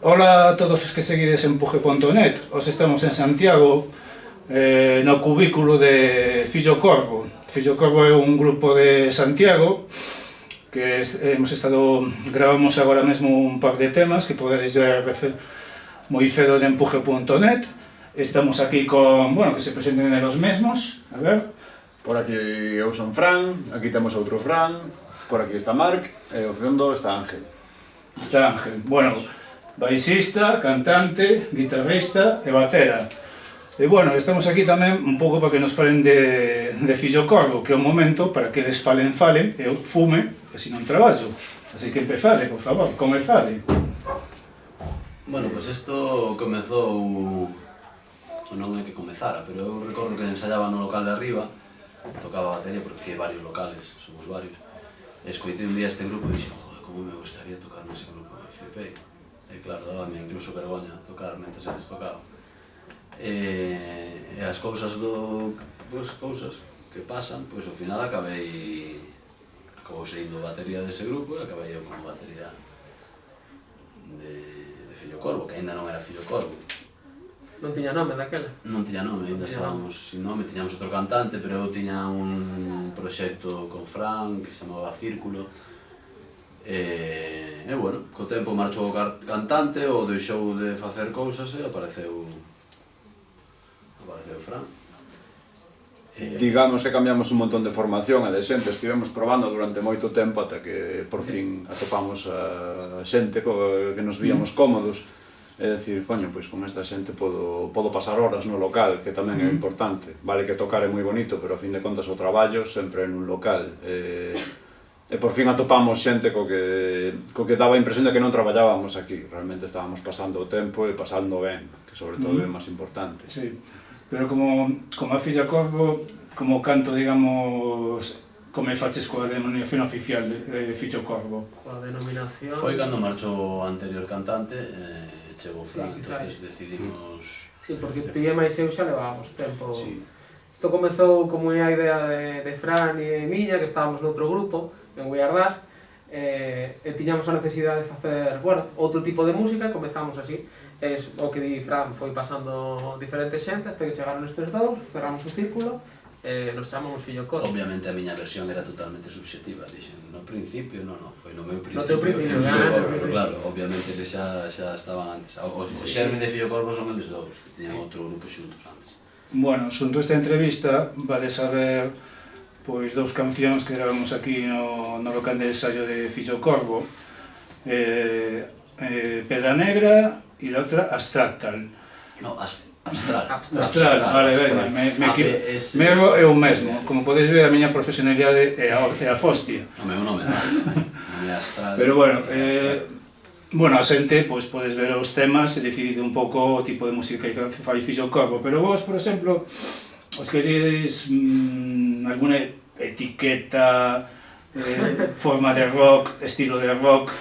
Ola a todos os que seguides Empuje.net. Os estamos en Santiago, no cubículo de Fillo Corvo. Fillo Corvo é un grupo de Santiago que gravamos agora mesmo un par de temas que podedes ver moi cedo de Empuje.net. Estamos aquí con, bueno, que se presenten los mesmos, a ver. Por aquí eu son Fran, aquí temos outro Fran, por aquí está Marc e ao fondo está Ángel. Está Ángel, bueno, baixista, cantante, guitarrista e batera. E bueno, estamos aquí tamén un pouco para que nos falen de Fillo Corvo, que é un momento para que eles falen, e eu fume, que se non traballo. Así que empezade, por favor, comezade. Bueno, pois isto comezou, non é que comezara, pero eu recordo que ensaiaba no local de arriba, tocaba batería porque hai varios locales, somos varios. E escoitei un día este grupo e dixen, joder, como me gustaría tocar nese grupo, e flipei. E claro, dábame incluso vergoña tocar mentre eles tocaban. E as cousas que pasan, pois ao final acabou saindo batería dese grupo e acabei eu como batería de Fillo Corvo, que ainda non era Fillo Corvo. Non tiña nome daquela? Non tiña nome, ainda estábamos sin nome, tiñamos outro cantante, pero eu tiña un proxecto con Fran que se chamaba Círculo. E bueno, co tempo marchou o cantante, ou deixou de facer cousas e apareceu Fran. Digamos que cambiamos un montón de formación e de xente, estivemos probando durante moito tempo ata que por fin atopamos a xente que nos víamos cómodos. É dicir, coño, pois con esta xente podo pasar horas no local, que tamén é importante. Vale que tocar é moi bonito, pero a fin de contas o traballo sempre é nun local. E por fin atopamos xente co que daba a impresión de que non traballábamos aquí. Realmente estábamos pasando o tempo e pasando ben, que sobre todo é o máis importante. Sí, pero como a Fillo Corvo, como canto, digamos, como faches coa denominación oficial de Fillo Corvo? Coa denominación... Foi cando marchou o anterior cantante, chegou Fran, entonces decidimos... Sí, porque ti e máis eu xa levábamos tempo. Sí. Isto comezou como a idea de Fran e miña, que estábamos noutro grupo, en We Are Dust, e tiñamos a necesidade de facer, bueno, outro tipo de música, e comezamos así. O que di Fran foi pasando diferente xente, hasta que chegaron estes dous, cerramos o círculo, e nos chamamos Fillo Corvo. Obviamente a miña versión era totalmente subxectiva, dixen, no principio, non, foi no meu principio. No teu principio, pero claro, obviamente eles xa estaban antes. O xerme de Fillo Corvo son eles dous, que tiñan outro grupo xuntos antes. Bueno, xunto esta entrevista, vades a ver pois dous cancións que gravamos aquí no local de ensaio de Fillo Corvo, Pedra Negra e a outra Astractal. No, Astral, vale, veña, Mero é o mesmo. Como podes ver, a miña profesionalidade é a hostia. O meu nome é Astral. Pero bueno, a xente, pois podes ver os temas e decidir un pouco o tipo de música que fai Fillo Corvo. Pero vos, por exemplo, os queredes alguna etiqueta, forma de rock, estilo de rock?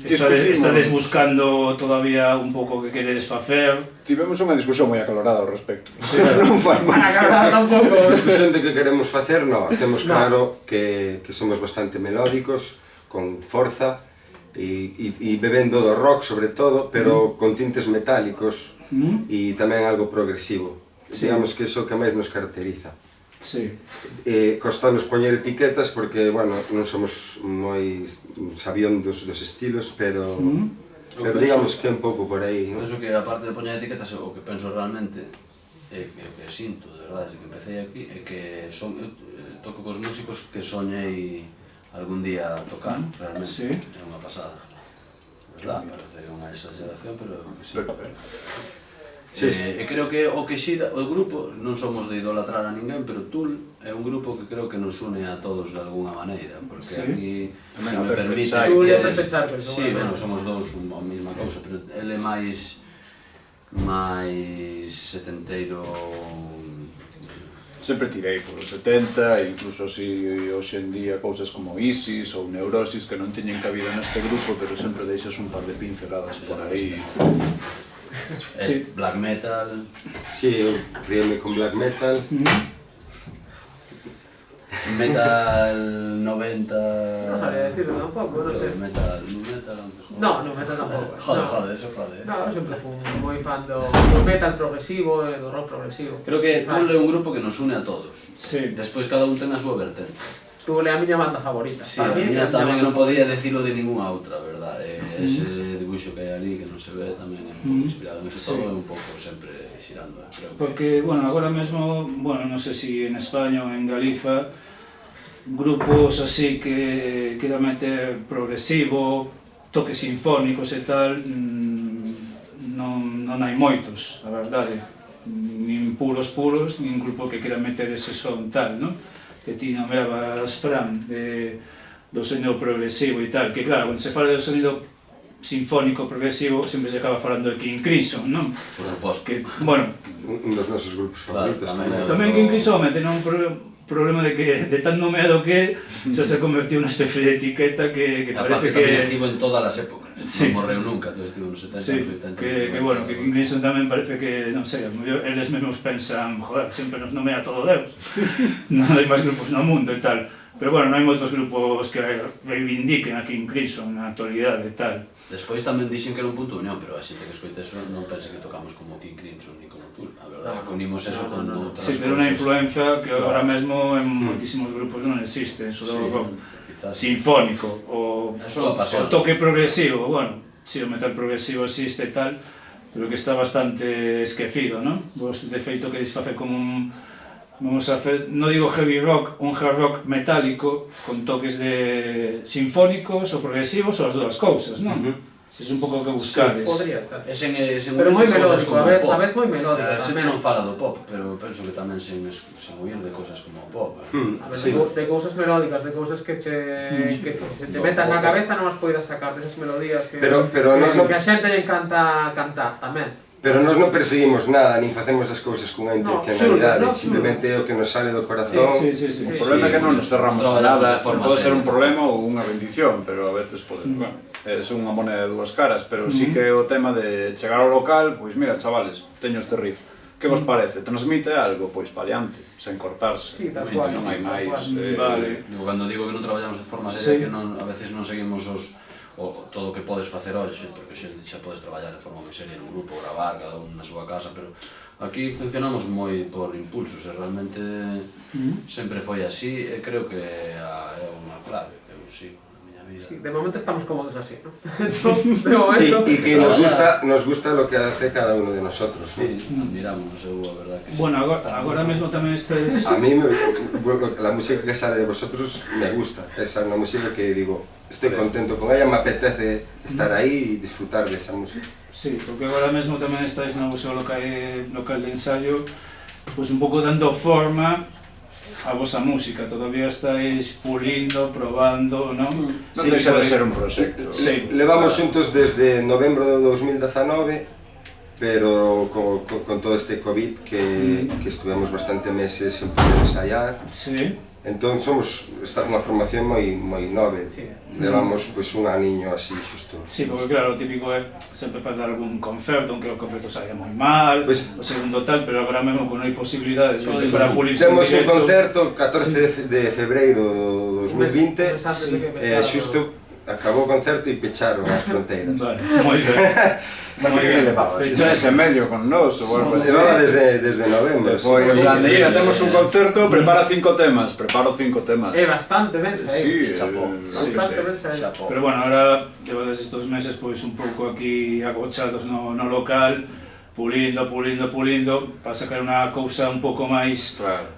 Estades buscando todavía un pouco que queredes facer? Tivemos unha discusión moi acalorada ao respecto. Non foi moi acalorada tampouco. A discusión de que queremos facer, non. Temos claro que somos bastante melódicos, con forza, e bebendo do rock sobre todo, pero con tintes metálicos e tamén algo progresivo. Digamos que iso que máis nos caracteriza. Sí. Costanos poñer etiquetas porque, bueno, non somos moi sabiondos dos estilos, pero digamos que é un pouco por aí, non? Penso que a parte de poñer etiquetas, o que penso realmente, é o que sinto, de verdade, desde que empecé aquí, é que toco cos músicos que soñei algún día tocar, realmente, é unha pasada. Verdad, parece unha exageración, pero que sí. E creo que o que xira, o grupo, non somos de idolatrar a ninguén, pero Tool é un grupo que creo que nos une a todos de alguna maneira, porque aquí, se me permite, sí, bueno, somos dous a mesma cousa, pero ele é máis setenteiro. Sempre tirei polos 70, incluso si hoxe en día cousas como Isis ou Neurosis que non teñen cabida neste grupo, pero sempre deixas un par de pinceladas por aí. Black metal. Sí, eu criei-me con black metal. Metal 90... Non sabía decirlo tampouco, non sei. Metal metal antes? No, no metal tampouco. Joder, eso jode. No, eu sempre fui moi fan do metal progresivo e do rock progresivo. Creo que Tool é un grupo que nos une a todos. Sí. Despois cada un ten a súa vertente. Tool é a miña banda favorita. Sí, a miña tamén non podía decirlo de ninguna outra, verdad? Ese dibuixo que hai ali, que non se ve, tamén é un pouco inspirado en ese todo, é un pouco sempre xirando, creo. Porque, bueno, agora mesmo, bueno, non sei se en España ou en Galiza, grupos así que queran meter progresivo, toques sinfónicos e tal, non hai moitos, a verdade. Nin puros, nin grupo que quera meter ese son tal, non? Que ti nombrabas, Fran, do sonido progresivo e tal, que claro, quando se fala do sonido sinfónico progresivo sempre se acaba falando de King Crimson, non? Por suposto. Que, bueno, Un dos nosos grupos favoritos. tamén King Crimson ten un problema de que de tan nomeado que se convertiu unha especie de etiqueta que parece que tamén estivo en todas as épocas, sí. non morreu nunca, todo estivo nos 70, sí, nos 80. que bueno, que King Crimson tamén parece que, non sei, eles mesmos pensan, joder, sempre nos nomea todo Deus, non hai máis grupos no mundo e tal, pero bueno, non hai moitos grupos que reivindiquen a King Crimson na actualidade e tal. Despois tamén dixen que era un punto de unión, pero a xente que escoite eso non pense que tocamos como King Crimson ni como Tool, a verdade, que unimos eso con outras Sí, pero unha influencia que agora mesmo en moitísimos grupos non existe, eso do rock sinfónico, o toque progresivo, bueno, si o metal progresivo existe e tal, pero que está bastante esquecido, non? Vos, de feito, que disfacer como un... Vamos a hacer, no digo heavy rock, un hard rock metálico con toques de sinfónicos ou progresivos ou as dúas cousas, non? É un pouco o que buscades. Podría ser. Pero moi melódico, a vez moi melódico tamén. tamén. Non fala do pop, pero penso que tamén sen huir de cosas como o pop. A ver, de cousas melódicas, de cousas que se che metan na cabeza non as poidas sacar desas melodías que Pero que a xente lle encanta cantar tamén. Pero nós non perseguimos nada, nin facemos as cousas cunha intencionalidade, simplemente é o que nos sale do corazón. Sí. O problema é que non nos cerramos a nada, pode ser un problema ou unha bendición, pero a veces pode, bueno, é unha moneda de dúas caras, pero sí que o tema de chegar ao local, pois mira, chavales, teño este riff, que vos parece? Transmite algo? Pois pa diante, sen cortarse, non hai máis. Vale. Cando digo que non traballamos de forma seria, que a veces non seguimos todo o que podes facer hoxe, porque xa podes traballar de forma moi seria nun grupo, gravar, cada un na súa casa, pero aquí funcionamos moi por impulsos, e realmente sempre foi así, e creo que é unha clave que eu sigo na miña vida. Sí, de momento estamos cómodos así, ¿no? De momento... Sí, y que nos gusta lo que hace cada uno de nosotros, ¿no? Sí, admiramos, a verdad que sí. Bueno, agora mesmo tamén estáis... A mí la música que sale de vosotros me gusta, esa é unha música que digo, estoy contento con ella, me apetece estar aí e disfrutar de esa música. Sí, porque agora mesmo tamén estáis no vosso local de ensayo, pois un pouco dando forma a vosa música, todavía estáis pulindo, probando, non? Non deixa de ser un proxecto. Sí. Levamos xuntos desde novembro de 2019, pero con todo este COVID que estuvemos bastante meses sen poder ensayar. Sí. Entón está unha formación moi nove, levamos un aniño así xusto. Sí, porque claro, o típico é sempre facer algún concerto, aunque o concerto saia moi mal, o segundo tal, pero agora mesmo que non hai posibilidades de para pulirse en directo. Temos un concerto 14 de febreiro do 2020, xusto acabou o concerto e pecharon as fronteiras. Vale, moi ben. Moi ben levaba, ese medio con nós, ou algo así. Levaba desde novembro. Foi en plan de, mira, temos un concerto, prepara 5 temas, preparo 5 temas. É bastante bensa, Sí, bastante bensa. Pero bueno, ahora, levades estos meses, pois un pouco aquí agochados no local, pulindo, para sacar unha cousa un pouco máis... Claro.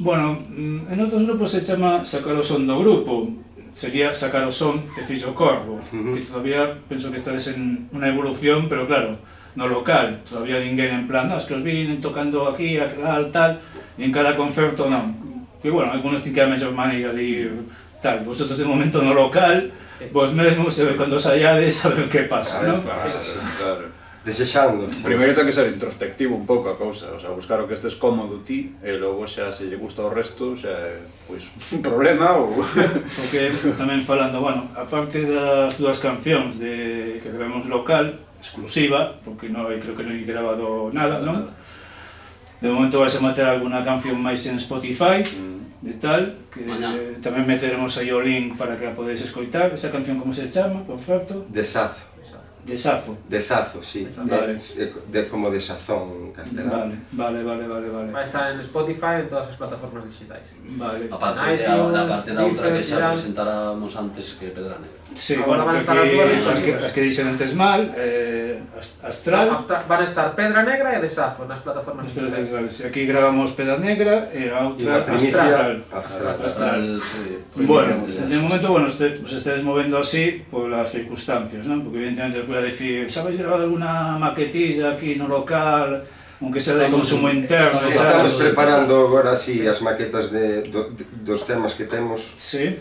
Bueno, en outros grupos se chama sacar o son do grupo, sería sacar o son de Fixo Corvo, que todavía penso que estades en unha evolución, pero claro, no local, todavía ninguén en plan, es que os vinen tocando aquí, tal, e en cada concerto non. Que bueno, algunos dicen que é a mellor maneira de ir tal, vosotros de momento no local, vos mesmos, cando saiades, a ver que pasa, non? Claro. Desexando. Primeiro ten que ser introspectivo un pouco a cousa, o sea, buscar o que estés cómodo ti, e logo xa se lle gusta o resto, xa é, pois, un problema ou... Porque tamén falando, bueno, aparte das dúas cancións que grabamos local, exclusiva, porque non creo que non hai grabado nada, non? De momento vais a meter alguna canción máis en Spotify, de tal, que tamén meteremos aí o link para que a podedes escoitar. Esa canción como se chama, por certo? Desazo. Desazo. Desazo, sí. Vale. Como desazón en castelán. Vale. Va a estar en Spotify en todas as plataformas digitais. Vale. A parte da outra que xa presentáramos antes que Pedra Negra. Sí, Agora bueno, van a estar as dúas as que dixen antes mal, Astral. Van a estar Pedra Negra e Desazo nas plataformas digitais. Aquí gravamos Pedra Negra e a outra Astral. Sí. Bueno, de momento, bueno, os estáis movendo así por las circunstancias, ¿no? Porque evidentemente os voy a decir, ¿sabéis grabar alguna maquetilla aquí no local, aunque sea de consumo interno? Estamos preparando agora así as maquetas dos temas que temos. Sí.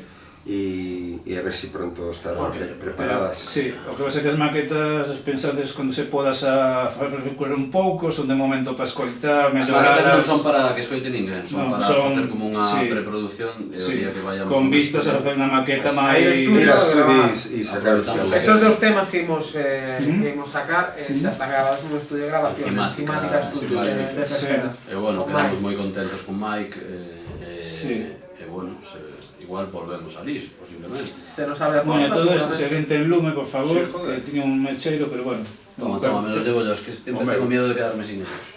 E a ver si pronto estarán preparadas. Sí, o que pasa é que as maquetas pensantes cando se podas a recuperar un pouco, son de momento para escoitar, melloradas. As maquetas non son para que escoite ninguén, son para facer como unha preproducción e o día que vayamos con vistas a facer unha maqueta máis... Ir a estudis e sacar os temas. Estos dos temas que imos sacar xa están grabados nun estudio de grabación, Cimática Estudio de Cerceda. E bueno, quedamos moi contentos con Mike e bueno, igual volvemos a Lis, posiblemente. Se nos abre a porta. Bueno, todo esto, se alguén ten lume, por favor, que tiña un mecheiro, pero bueno. Toma, me los debo yo, es que sempre tengo miedo de quedarme sin ellos.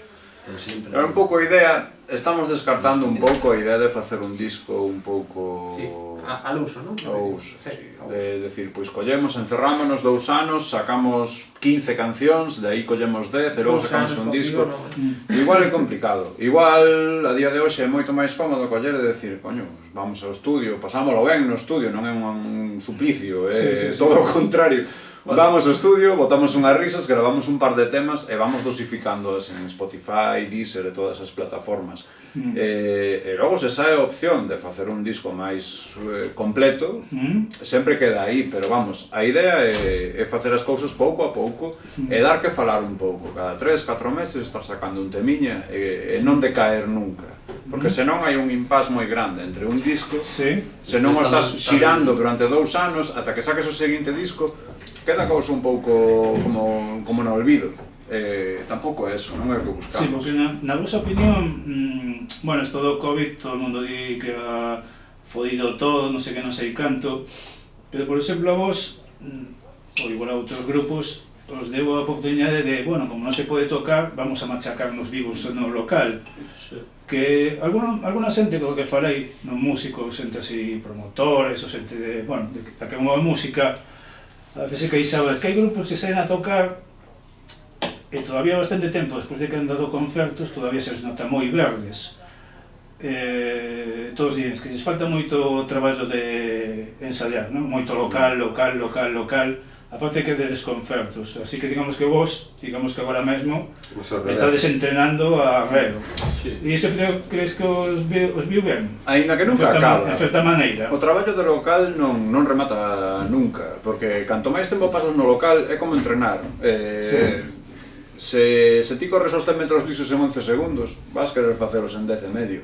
Era un pouco a idea, estamos descartando un pouco a idea de facer un disco un pouco... Sí, al uso, non? Ao uso, sí. De decir, pois collemos, encerrámonos 2 anos, sacamos 15 cancións, de aí collemos 10 e logo sacamos un disco. Igual é complicado. Igual, a día de hoxe é moito máis cómodo coller e decir, coño, vamos ao estudio, pasámolo ben no estudio, non é un suplicio, é todo o contrario. Vamos ao estudio, botamos unhas risas, gravamos un par de temas e vamos dosificándoas en Spotify, Deezer e todas as plataformas. E logo se sae a opción de facer un disco máis completo, sempre queda aí, pero vamos, a idea é facer as cousas pouco a pouco e dar que falar un pouco. Cada 3-4 meses estar sacando un temiña e non decaer nunca. Porque senón hai un impasse moi grande entre un disco, senón o estás xirando durante 2 anos ata que saques o seguinte disco, queda cousa un pouco como no olvido. Tampouco é eso, non é o que buscamos. Sí, porque na vosa opinión, bueno, esto do COVID, todo o mundo di que ha fodido todo, non sei que non sei canto, pero, por exemplo, a vos, ou igual a outros grupos, os debo a oportunidade de, bueno, como non se pode tocar, vamos a machacarnos vivos no local. Que alguna xente co que falei, non músicos, xente así promotores, ou xente de, bueno, da que move música, a veces que sabes que hai grupos que saen a tocar e todavía bastante tempo despois de que han dado concertos todavía se os nota moi verdes. Todos dicen que lles falta moito traballo de ensayar, non? Moito local, aparte que deles concertos, así que digamos que vos, digamos que agora mesmo estades entrenando a reo. E iso crees que os viu ben? Ainda que nunca acaba. En certa maneira. O traballo do local non remata nunca, porque canto máis tempo pasas no local é como entrenar. Se ti corres os 100 metros lisos en 11 segundos, vas querer facelos en 10 e medio.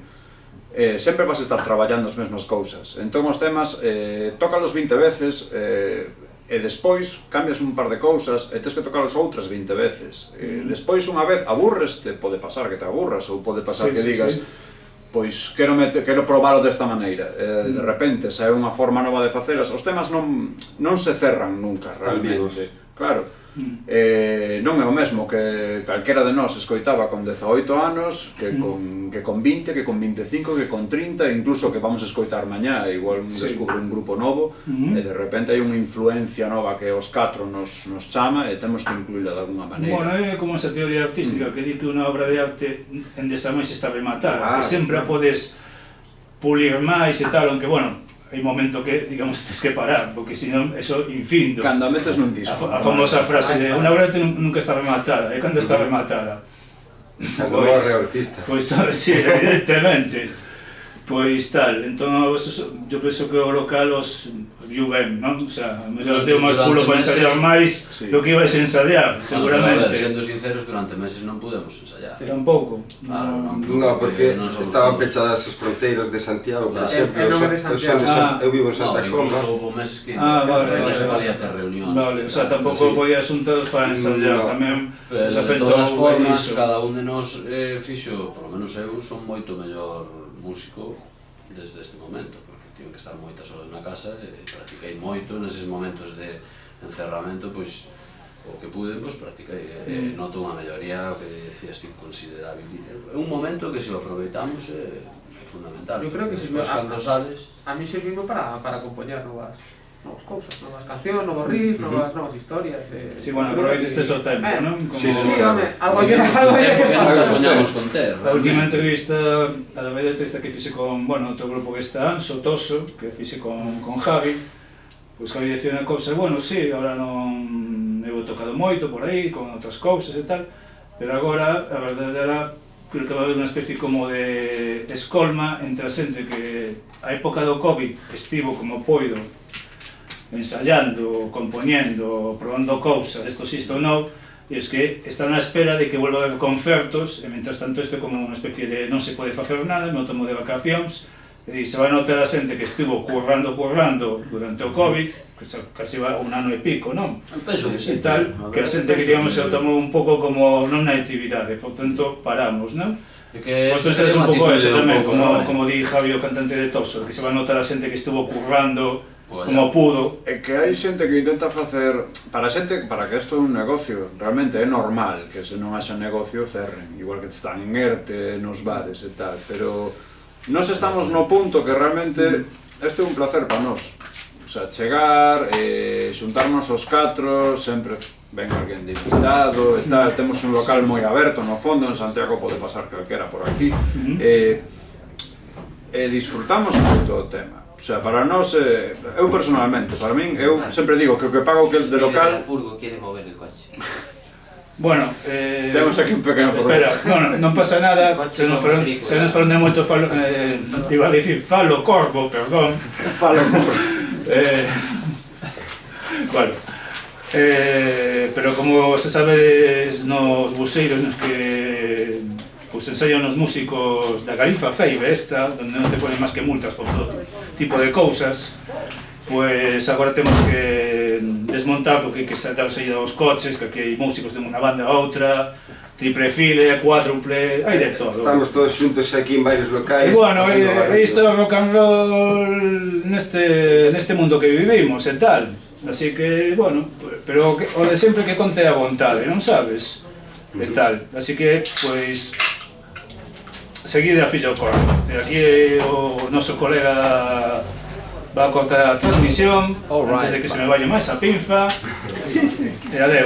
Sempre vas a estar traballando as mesmas cousas. Entón os temas, tócalos 20 veces, e despois cambias un par de cousas e tens que tocalos outras 20 veces. Despois unha vez aburreste, pode pasar que te aburras ou pode pasar que digas pois quero probalo desta maneira. De repente sae unha forma nova de facelas. Os temas non se cerran nunca realmente. Claro. Non é o mesmo que calquera de nós escoitaba con 18 anos que con 20, que con 25, que con 30, incluso que vamos a escoitar mañá, igual descubre un grupo novo e de repente hai unha influencia nova que os 4 nos chama e temos que incluíla de alguna maneira. Bueno, é como esa teoría artística que di que unha obra de arte en desamais está rematada, que sempre a podes pulir máis e tal, aunque, bueno, hai un momento que, digamos, tens que parar, porque senón, eso infindo. Cando metes nun disco. A famosa frase de unha obra de arte nunca está rematada, é cando está rematada. Cando morre o artista. Pois, sí, evidentemente. Pois tal, entón, eu penso que o local os viu ben, non? O sea, os deu máis pulo para ensayar máis do que ibais a ensayar, seguramente. Sendo sinceros, durante meses non podemos ensayar. Tampouco? Claro, non, porque estaban pechadas as fronteiras de Santiago, por exemplo. Eu vivo en Santa Comba. Incluso houve meses que non se podía ter reunións. Vale, o sea, tampouco podía xuntados para ensayar, tamén nos afectou. De todas formas, cada un de nós fixo, por lo menos eu, son moito mellor músico desde este momento, porque tive que estar moitas horas na casa e practiquei moito neses momentos de encerramento, pois o que pude, pois practiquei, noto unha melloría, o que decías ti, considerable. É un momento que se o aproveitamos é fundamental. Eu creo que despois, cando sales... A mí servime para compoñer novas cousas, novas cancións, novos riffs, novas historias. Sí, bueno, aproveites o tempo, non? Sí, home, algo Porque nunca soñamos con ter. A última entrevista, a da vez entrevista que fixe con, bueno, outro grupo que está, Anso, Toso, que fixe con Javi, pois Javi decía unha cousa, bueno, sí, agora non eu he tocado moito por aí, con outras cousas e tal, pero agora, a verdade era, creo que va a haber unha especie como de escolma entre a xente que a época do COVID estivo como poido ensayando, compoñendo, probando cousas, isto sí, isto non, e es que están á espera de que volva a haber concertos, e mentras tanto isto é como unha especie de non se pode facer nada, me tomo de vacacións, e se vai notar a xente que estivo currando durante o COVID, que casi va un ano e pico, non? Penso que sí, e tal, que a xente que digamos se o tomou un pouco como non na actividade, por tanto paramos, non? Pois pensades un pouco eso tamén, como di Javi, o cantante de Toso, que se va notar a xente que estuvo currando como pudo. É que hai xente que intenta facer, para que isto é un negocio, realmente é normal que se non haxa negocio cerren, igual que están en ERTE, nos bares e tal, pero nós estamos no punto que realmente isto é un placer para nós, o sea, chegar, xuntarnos os catro, sempre ven alguén de invitado e tal, temos un local moi aberto no fondo, en Santiago pode pasar calquera por aquí, e disfrutamos moito o tema. O sea, para nós, eu personalmente, para min, eu sempre digo que o que pago que de local... El furgo quiere mover el coche. Bueno, temos aquí un pequeno problema. Espera, non pasa nada, se nos foron de moito falo, iba a dicir falo corvo, perdón. Falo corvo. Bueno, pero como se sabe nos buseiros nos que pues ensayan os músicos da Galifa Feibe esta, donde non te ponen máis que multas por todo tipo de cousas, pues agora temos que desmontar porque hai que saltar seguida os coches, que aquí hai músicos de unha banda a outra, triple file, cuádruple, hai de todo. Estamos todos xuntos aquí en varios locais. E bueno, isto é rock and roll neste mundo que vivimos e tal, así que, bueno, pero o de sempre que conte a vontade, non sabes? E tal, así que, pois, seguide a Filla o Corvo. Aquí o noso colega va a cortar a transmisión antes de que se me vaya máis a pinza. E adeu.